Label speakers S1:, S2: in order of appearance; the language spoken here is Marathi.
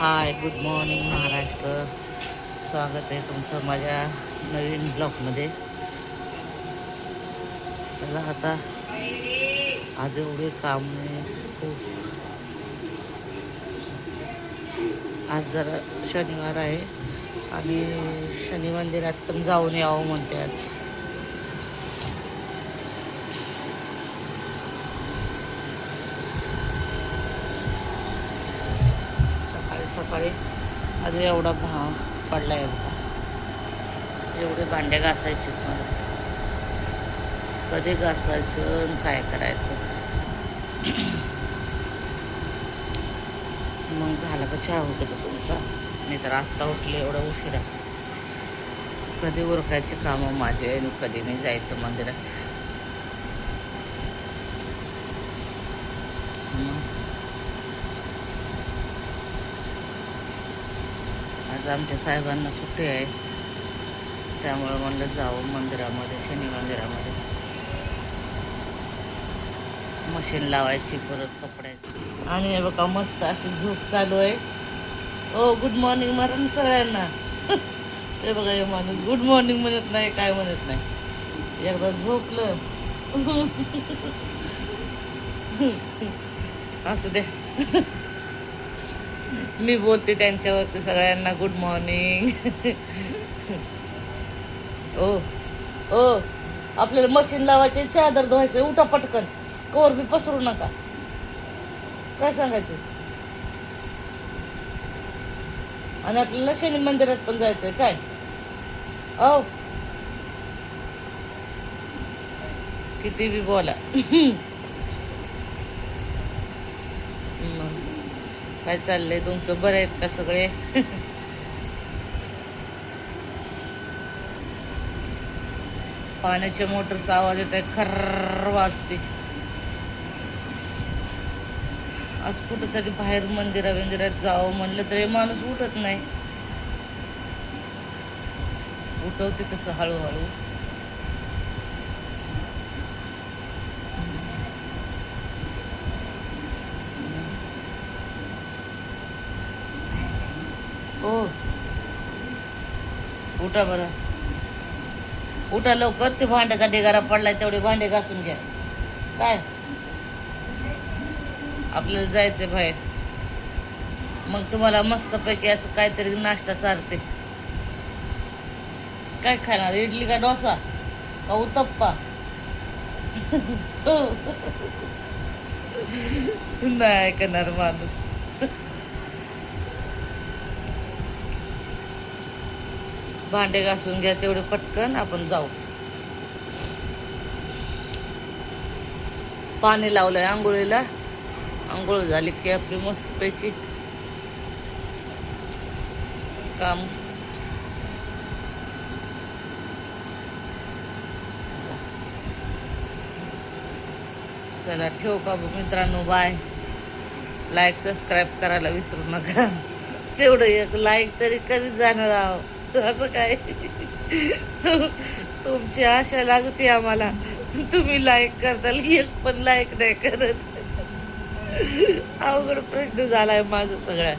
S1: हाय, गुड मॉर्निंग महाराष्ट्र. स्वागत आहे तुमचं माझ्या नवीन ब्लॉगमध्ये. चला आता आज एवढे काम आहे खूप. आज जरा शनिवार आहे आणि शनी मंदिरात पण जाऊन यावं म्हणते आज. सकाळी सकाळी आज एवढा भाव पडला आहे बघा. एवढे भांडे घासायचे मला. कधी घासायचं आणि काय करायचं. मग झाला का चहा वगैरे तुमचा? मी तर आत्ता उठले एवढा उशिरा. कधी उरकायचे कामं माझे आणि कधी नाही जायचं मंदिरात. आज आमच्या साहेबांना सुट्टी आहे, त्यामुळे म्हणलं जावं मंदिरामध्ये, शनी मंदिरामध्ये. मशीन लावायची परत कपड्याची. आणि हे बघा मस्त अशी झोप चालू आहे. ओ गुड मॉर्निंग मारा ना सगळ्यांना. हे बघा हे माणूस गुड मॉर्निंग म्हणत नाही, काय म्हणत नाही. एकदा झोपलं असू दे. मी बोलते त्यांच्यावरती सगळ्यांना गुड मॉर्निंग. ओ ओ आपल्याला मशीन लावायचे, चादर धुवायचे, उठा पटकन, कवर बी पसरू नका. काय सांगायचं? आणि आपल्याला शनी मंदिरात पण जायचंय काय? ओ किती बी बोला. काय चाललंय तुमचं? बरं आहेत का सगळे? पाण्याच्या मोटरचा आवाज येत आहे, खर्र वाजते. आज कुठं तरी बाहेर मंदिरात जावं म्हणलं तरी माणूस उठत नाही. उठवते तसं हळूहळू. हो उठा बरं, उठा लवकर. ते भांड्याचा ढिगारा पडलाय, तेवढे भांडे घासून घ्या. काय आपल्याला जायचंय बाहेर. मग तुम्हाला मस्तपैकी असं काहीतरी नाश्ता चालते. काय खाणार? इडली का डोसा का उत्तप्पा? नाही करणार माणूस. भांडे घासून घ्या तेवढे पटकन, आपण जाऊ. पाणी लावलंय आंघोळीला. आंघोळ झाली की आपली मस्तपैकी काम. चला ठेवू का मित्रांनो? बाय. लाईक सबस्क्राईब करायला विसरू नका. तेवढं एक लाईक तरी कधी जाणार आहो, असं काय? तुमची आशा लागते आम्हाला. तुम्ही लाईक करताल, एक पण लाईक नाही करत. अवघड प्रश्न झालाय माझं सगळ्या.